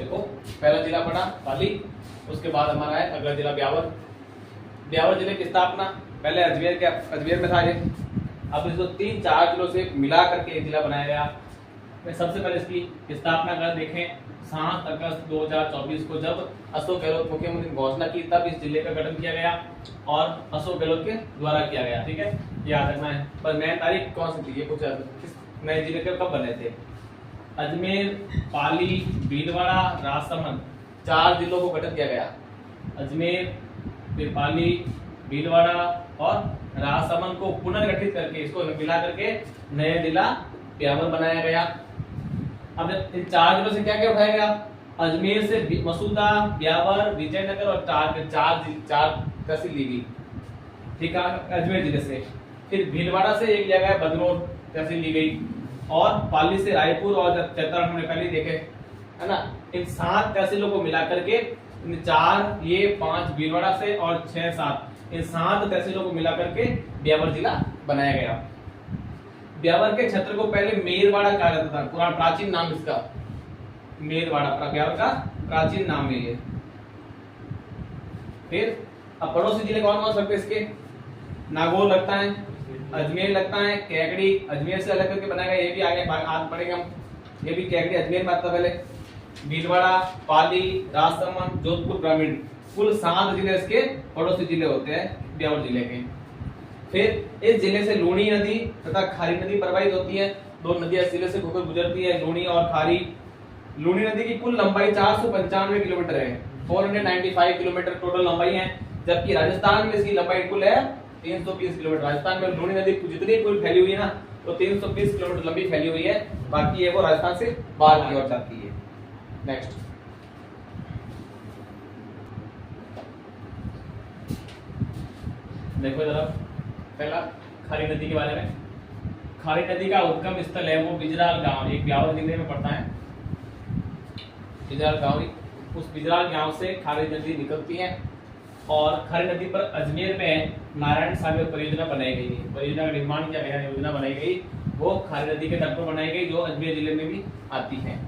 देखो पहला जिला पड़ा पाली, उसके बाद हमारा है अगला जिला ब्यावर। ब्यावर जिले की स्थापना पहले अजमेर में था ये, अब इसको 3-4 जिलों से मिला करके एक जिला बनाया गया। मैं सबसे पहले इसकी स्थापना कर देखें 7 अगस्त 2024 को जब अशोक गहलोत मुख्यमंत्री ने घोषणा की, तब इस जिले का गठन किया गया और अशोक गहलोत के द्वारा किया गया। ठीक है, याद रखना है। पर नई तारीख कौन सी थी ये पूछा, किस नए जिले के कब बने थे? अजमेर, पाली, भीलवाड़ा, राजसमंद, 4 जिलों को गठन किया गया। अजमेर, फिर पाली, भीलवाड़ा और राजसमंद को पुनर्गठित करके इसको मिला करके नया जिला ब्यावर बनाया गया। अब इन 4 जिलों से क्या क्या उठाया गया? अजमेर से मसूदा, ब्यावर, विजयनगर और चार तहसील ली गई। ठीक है, अजमेर जिले से। फिर भीलवाड़ा से एक जगह बदनौर तहसील ली गई और पाली से रायपुर और चैतरण हमने पहले देखे है ना। इन 7 तहसीलों को मिला करके 4 ये 5 भीलवाड़ा से और 6-7 इन 7 तहसीलों को मिला करके ब्यावर जिला बनाया गया। ब्यावर के क्षेत्र को पहले मेरवाड़ा कहा जाता था, पुराना प्राचीन नाम इसका मेरवाड़ा, ब्यावर का प्राचीन नाम है ये। फिर अब पड़ोसी जिले कौन कौन सकते इसके? नागौर लगता है, अजमेर लगता है, कैकड़ी अजमेर से अलग करके बनाया गया, ये भी आगे आज पढ़ेंगे हम। ये भी कैकड़ी अजमेर में आता पहले। भीलवाड़ा, पाली, राजसमंद, जोधपुर ग्रामीण, कुल 7 जिले इसके पड़ोसी जिले होते हैं ब्यावर जिले के। फिर इस जिले से लूणी नदी तथा खारी नदी प्रवाहित होती है। 2 नदियां इस जिले से होकर गुजरती है, लूणी और खारी। लूणी नदी की कुल लंबाई 495 किलोमीटर है, 495 किलोमीटर टोटल लंबाई है, जबकि राजस्थान में इसकी लंबाई कुल है 320 किलोमीटर। राजस्थान में लूणी नदी जितनी कुल फैली हुई है ना, तो 320 किलोमीटर लंबी फैली हुई है, बाकी है वो राजस्थान से बाहर की ओर जाती है। नेक्स्ट देखो जरा, पहला खारी नदी के बारे में। खारी नदी का उद्गम स्थल है वो बिजराल गांव, एक ब्यावर जिले में पड़ता है बिजराल गांव। उस बिजराल गांव से खारी नदी निकलती है और खारी नदी पर अजमेर में नारायण सागर परियोजना बनाई गई है। परियोजना का निर्माण किया गया, योजना बनाई गई, वो खारी नदी के तट पर बनाई गई, जो अजमेर जिले में भी आती है।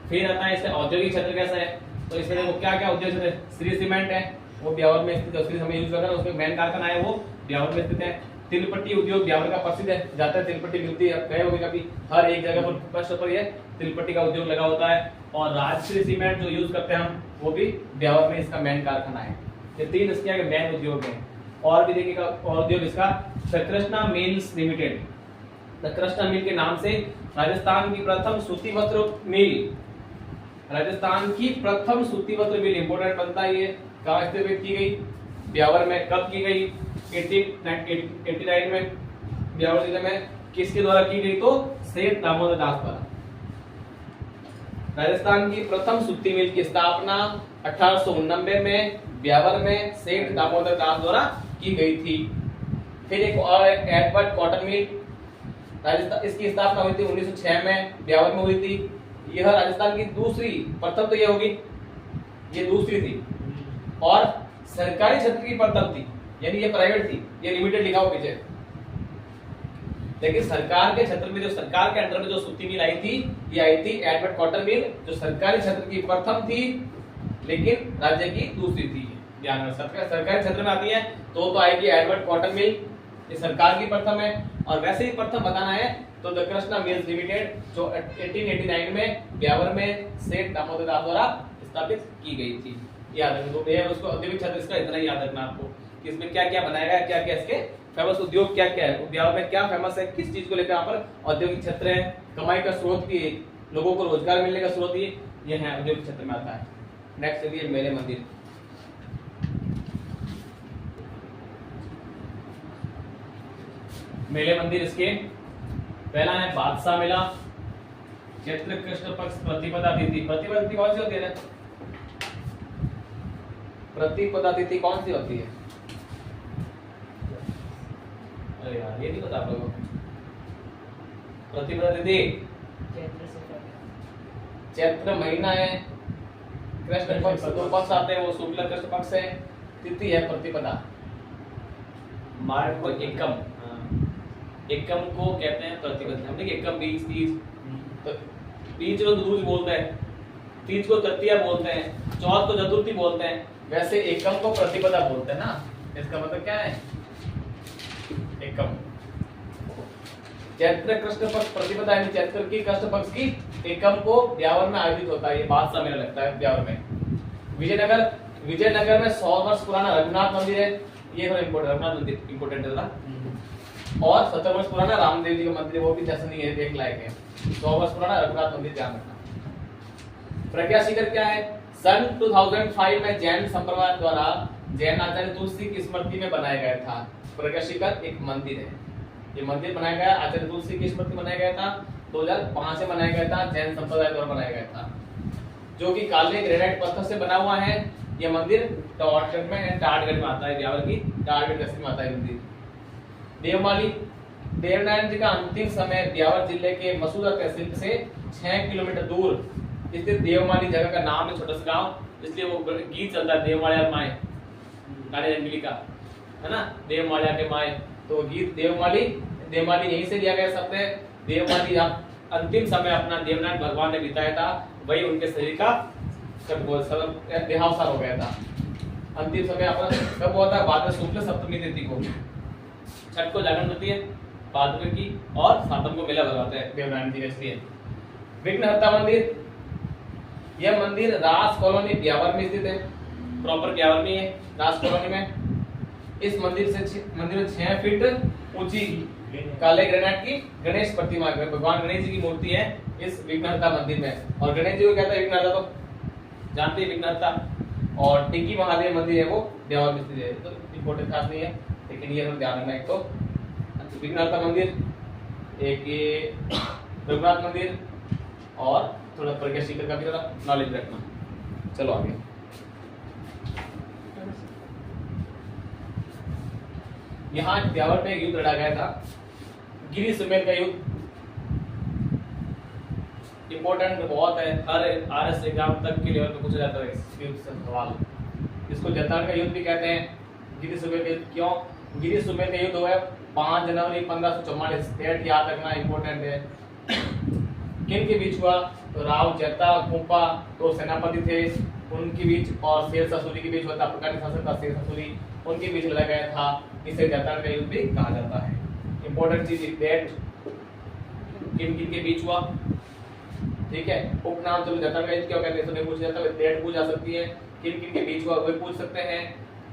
फिर आता है इसका औद्योगिक क्षेत्र कैसा है, तो इसमें देखो क्या क्या औद्योगिक क्षेत्र। श्री सीमेंट है, वो ब्यावर में स्थित है, उसके समय यूज करता है, उसमें मेन कारखाना है वो ब्यावर में स्थित है। तिलपट्टी उद्योग ब्यावर का प्रसिद्ध है, ज्यादातर तिलपट्टी मिलती है, गए होंगे कभी, हर एक जगह पर फर्स्ट पर ये तिलपट्टी का उद्योग लगा होता है। और राजश्री सीमेंट जो यूज करते हैं हम, वो भी ब्यावर में इसका मेन कारखाना है। ये 3 इसके मेन उद्योग हैं। और भी देखिएगा और उद्योग इसका the Krishna mills limited, the Krishna mill के नाम से राजस्थान की प्रथम सूती वस्त्र मिल, राजस्थान की प्रथम सूती वस्त्र मिल इंपोर्टेंट बनता है। ये कहाँ स्थापित की गई? ब्यावर में। कब की गई? 1889 में ब्यावर जिले में। किसके द्वारा की गई? तो सेठ दामोदर दास द्वारा। राजस्थान की प्रथम सूती मिल की स्थापना 1889 में ब्यावर में सेठ दामोदर दास द्वारा की गई थी। फिर एक और एडवर्ड कॉटन मिल, राजस्थान, इसकी स्थापना हुई थी 1906 में, ब्यावर में हुई थी। यह राजस्थान की दूसरी, प्रथम तो ये होगी, ये दूसरी थी और सरकारी क्षेत्र की प्रथम थी, यानी ये प्राइवेट थी, ये लिमिटेड लिखा हो पीछे। लेकिन सरकार के क्षेत्र में, जो सरकार के अंडर में जो सूती मिल आई थी, ये आई थी एडवर्ड कॉटन मिल, जो सरकारी क्षेत्र की प्रथम थी लेकिन राज्य की दूसरी थी। ध्यान रखना, सरकारी क्षेत्र में आती है तो आएगी एडवर्ड कॉटन मिल, ये सरकार की प्रथम है। और वैसे ही प्रथम बताना है तो द कृष्णा मिल्स लिमिटेड, जो 1889 में ब्यावर में सेठ दामोदर दास द्वारा स्थापित की गई थी। याद रखो, ये उसको औद्योगिक क्षेत्र इसका इतना ही याद रखना आपको कि इसमें क्या क्या बनाया गया, क्या क्या इसके फेमस उद्योग क्या क्या है, ब्यावर में क्या फेमस है, किस चीज को लेकर यहाँ पर औद्योगिक क्षेत्र है, कमाई का स्रोत भी है, लोगों को रोजगार मिलने का स्रोत भी ये है, औद्योगिक क्षेत्र में आता है। नेक्स्ट चलिए मेले मंदिर। मेले मंदिर इसके पहला है बादशाह मेला, चैत्र कृष्ण पक्ष प्रतिपदा तिथि। प्रतिपदा तिथि कौन सी होती है? प्रतिपदा तिथि कौन सी होती है? अरे यार ये नहीं पता आप लोगों को। प्रतिपदा तिथि चैत्र महीना है, कृष्ण पक्ष, 2 पक्ष आते हैं, वो शुक्ल कृष्ण पक्ष है, तिथि है प्रतिपदा। मार्ग को एकम, एकम को कहते हैं प्रतिपदा। हमने एकम 20, 30 तो बीच में दूर बोलते हैं, तीज को तृतीया बोलते हैं, चौथ को चतुर्थी बोलते हैं, वैसे एकम को प्रतिपदा बोलते हैं ना। इसका मतलब क्या है? एकम चैत्र कृष्ण पक्ष प्रतिपदा यानी चैत्र की कृष्ण पक्ष की एकम को ब्यावर में आयोजित होता है। ये बात सा मेरा लगता है ब्यावर में। विजयनगर में 100 वर्ष पुराना रघुनाथ मंदिर है, ये थोड़ा इम्पोर्टेंट, रघुनाथ मंदिर इम्पोर्टेंट है ना। और 70 वर्ष पुराना रामदेव जी का मंदिर है, वो भी दर्शनीय है, देख लायक है। 100 वर्ष पुराना रघुनाथ मंदिर ध्यान रखना। प्रज्ञा शिखर क्या है? सन 2005 में जैन संप्रदाय द्वारा जैन आचार्य तुलसी की स्मृति में बनाया गया था। प्रज्ञा शिखर एक मंदिर है, ये मंदिर बनाया गया आचार्य तुलसी की स्मृति बनाया गया था। 2005 से बनाया गया था, जैन संप्रदाय द्वारा बनाया गया था, जो कि काले ग्रेनाइट पत्थर से बना हुआ है। ये मंदिर टाटगढ़ में आता है, ब्यावर की टाटगढ़ तहसील में आता है मंदिर। देवमाली देवनारायण जी का अंतिम समय ब्यावर जिले के मसूदा तहसील से 6 किलोमीटर दूर स्थित देवमाली जगह का नाम है, छोटा सा गांव, इसलिए वो गीत चलता है देवमालिया माए, गाने अंजलि का है ना, देवमालिया के माए। तो गीत देवमाली यहीं से लिया गया शब्द है। देवमाली अंतिम समय अपना देवनारायण भगवान ने बिताया था, वही उनके शरीर का देहावसान हो गया था। अंतिम समय अपना कब हुआ था? भाद्र शुक्ल सप्तमी तिथि को। छठ को जागरण होती है भाद्र की, और सातम को मेला भरवाते हैं देवनारायण जी। इसलिए विघ्नहर्ता मंदिर, यह मंदिर रास कॉलोनी ब्यावर में स्थित है, प्रॉपर ब्यावर में है, रास कॉलोनी में। इस मंदिर में 6 फीट ऊंची काले ग्रेनाइट की गणेश प्रतिमा है, भगवान गणेश जी की मूर्ति है इस विघ्नहर्ता मंदिर में। और गणेश जी को कहता है विघ्नहर्ता, तो जानते हैं विघ्नहर्ता। और टिक्की महादेव मंदिर है, वो ब्यावर में स्थित है, तो इंपॉर्टेंट खास नहीं है, लेकिन ये ध्यान रखना। एक तो विघ्नहर्ता मंदिर, एक ये रघुनाथ मंदिर, और थोड़ा प्रज्ञा शिखर का भी थोड़ा नॉलेज रखना। चलो आगे। यहाँ ब्यावर में एक युद्ध लड़ा गया था, गिरी सुमेर का युद्ध। इंपॉर्टेंट बहुत है, हर RS एग्जाम तक के लेवल पे पूछा जाता है इस युद्ध से सवाल। इसको जतार का युद्ध भी कहते हैं, गिरी सुमेर का युद्ध। क्यों? गिरी सुमेर का युद्ध हुआ 5 जनवरी 1544, डेट याद रखना इंपॉर्टेंट है। किन के बीच हुआ? तो राव जैता कुंपा तो सेनापति थे, उनके बीच, और शेर ससुरी के बीच हुआ था, प्रकार शासक था शेर ससुरी, उनके बीच लड़ा गया था। इसे जतार का युद्ध भी कहा जाता है। इंपॉर्टेंट चीज डेट, किन किन के बीच हुआ, ठीक है। उपनाम, चलो जतार का युद्ध क्या कहते हैं तो नहीं पूछा जाता, डेट पूछ जा सकती है, किन किन के बीच हुआ वो पूछ सकते हैं।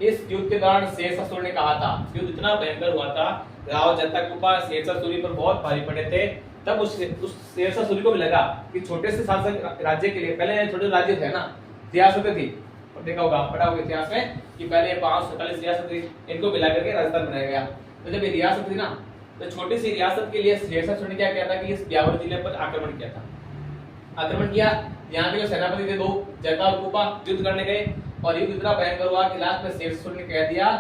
इस युद्ध के दौरान शेर ससुर ने कहा था, युद्ध इतना भयंकर हुआ था, राव जैता कुंपा शेर ससुरी पर बहुत भारी पड़े थे। तब उस शेर ससुरी को भी लगा कि छोटे से शासक राज्य के लिए, पहले छोटे राज्य थे ना, रियासतें थी, देखा होगा, पढ़ा होगा इतिहास में कि पहले 547 रियासत थी, इनको मिला करके राजस्थान बनाया गया। तो जब ये रियासत थी ना, तो छोटी सी रियासत के लिए शेर ससुर ने क्या किया था कि इस ब्यावर जिले पर आक्रमण किया था। आक्रमण किया, यहाँ के जो सेनापति थे 2, जैता और कुंपा, युद्ध करने गए, और युद्ध इतना भयंकर हुआ कि लास्ट में शेर ससुर ने कह दिया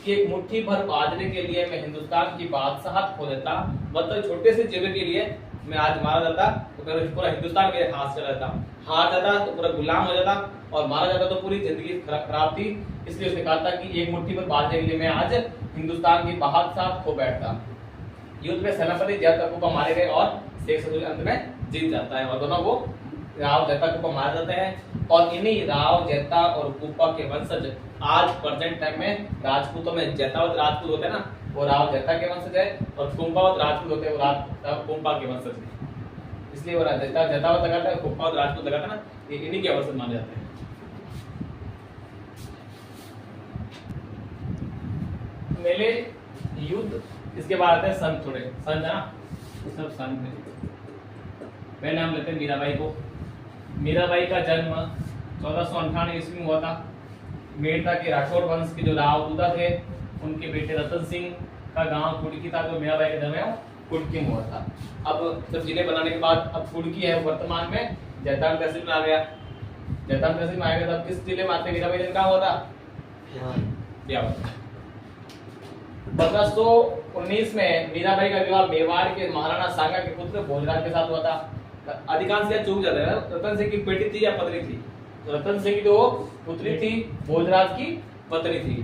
कि एक मुट्ठी भर बाजरे के लिए मैं हिंदुस्तान की बादशाहत खो देता, मतलब छोटे से जगह के लिए मैं आज मारा जाता तो पूरा हिंदुस्तान मेरे हाथ से रहता, हार जाता तो पूरा गुलाम हो जाता, और मारा जाता तो पूरी जिंदगी खराब थी। इसलिए उसने कहा था कि एक मुट्ठी भर बाजरे के लिए मैं आज हिंदुस्तान की बादशाहत खो बैठता। युद्ध में सेनापति जैता कुंपा मारे गए और शेर ससुर अंत में जीत जाता है, और दोनों को राव जैता कुंपा मारे जाते हैं। और इन्हीं राव जैता और कुंपा के वंशज आज प्रेजेंट टाइम में राजपूतों में जैतावत राजपूत होते हैं ना, वो राव जैता के वंशज है, और कुंपावत राजपूत होते हैं, वो कुंपा के वंशज है। इसलिए वो जैतावत लगाता है, कुंपावत राजपूत लगाता है ना, ये इन्हीं के वंशज माने जाते हैं। मेले, युद्ध, इसके बाद आते हैं संत, थोड़े संत है ना, सब संत हैं। पहले नाम लेते हैं मीराबाई को। मीराबाई का जन्म 1498 ईस्वी में हुआ था। मेड़ता के राठौर वंश के जो राव दूधा थे, उनके बेटे रतन सिंह का गांव कुड़की था, तो मीराबाई का जन्म कुड़की में हुआ था। अब जब जिले बनाने के बाद अब कुड़की है वर्तमान में जैतान तहसील में आ गया। जैतान तहसील में आ गया, तब किस जिले में आते मीराबाई जन्म कहाँ हुआ था? ब्यावर। 1519 में मीराबाई का विवाह मेवाड़ के महाराणा सांगा के पुत्र भोजराज के साथ हुआ था। अधिकांश यह चूक जाता है, रतन सिंह की बेटी थी या पत्नी थी? तो रतन सिंह की जो पुत्री थी, भोजराज की पत्नी थी।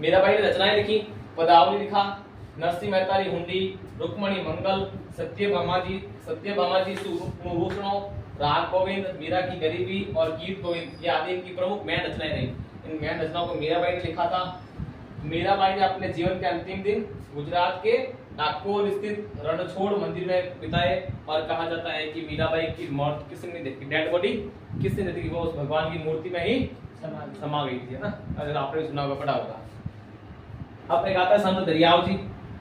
मीराबाई ने रचनाएं लिखी, पदावली लिखा, नरसिंह मेहतारी हुंडी, रुक्मणी मंगल, सत्यभामा जी सुभूषणों, राग गोविंद, मीरा की गरीबी और गीत गोविंद ये आदि इनकी प्रमुख मैन रचनाएं रही। इन मैन रचनाओं को मीराबाई ने लिखा था। मीराबाई ने अपने जीवन के अंतिम दिन गुजरात के नागौर स्थित रणछोड़ मंदिर में बिताए और कहा जाता है कि मीराबाई की मौत किसने देखी, डेड बॉडी किसने देखी, वो उस भगवान की मूर्ति में ही समा गई थी, है ना। अगर आपने सुना होगा, पढ़ा होगा। अब एक आता है संत दरियाव जी,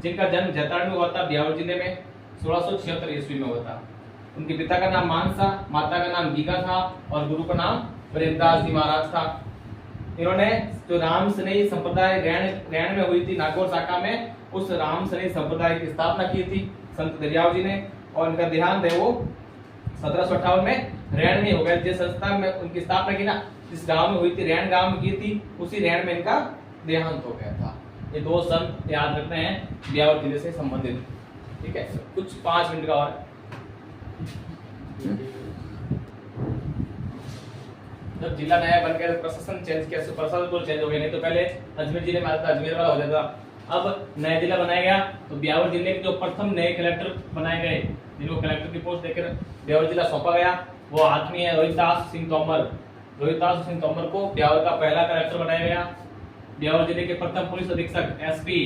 जिनका जन्म जैतारण में हुआ था, ब्यावर जिले में 1676 ईस्वी में हुआ था। उनके पिता का नाम मानसा, माता का नाम गीगा था और गुरु का नाम प्रेमदास जी महाराज था। इन्होंने जो राम स्नेही संप्रदाय रैण में हुई थी नागौर शाखा में, उस राम स्नेही संप्रदाय की स्थापना की थी संत दरियाव जी ने। और इनका देहांत है वो 1758 में रैण में हो गया। जिस संस्था में उनकी स्थापना की ना, जिस गांव में हुई थी, रैण गांव में की थी, उसी रैण में इनका देहांत हो गया था। ये दो संत याद रखने हैं ब्यावर जिले से संबंधित, ठीक है। कुछ 5 मिनट का और। जब जिला नया बन गया, प्रशासन चेंज किया, प्रशासन को चेंज हो गया। नहीं तो पहले अजमेर जिले में आता था, अजमेर वाला हो जाता। अब नया जिला बनाया गया तो ब्यावर जिले के जो प्रथम नए कलेक्टर बनाए गए, जिनको कलेक्टर की पोस्ट देकर ब्यावर जिला सौंपा गया, वो आदमी है रोहितास सिंह तोमर। रोहितास सिंह तोमर को ब्यावर का पहला कलेक्टर बनाया गया। ब्यावर जिले के प्रथम पुलिस अधीक्षक एसपी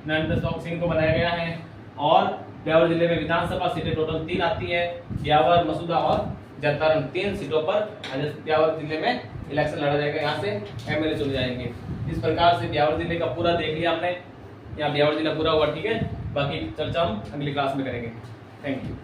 नरेंद्र सिंह को बनाया गया है। और ब्यावर जिले में विधानसभा सीटें टोटल 3 आती है, ब्यावर, मसूदा और जैतारण। 3 सीटों पर ब्यावर जिले में इलेक्शन लड़ा जाएगा। यहाँ से एमएलए चुने जाएंगे। इस प्रकार से ब्यावर जिले का पूरा देख लिया हमने, यहाँ ब्यावर जिला पूरा हुआ, ठीक है। बाकी चर्चा हम अगली क्लास में करेंगे। Thank you.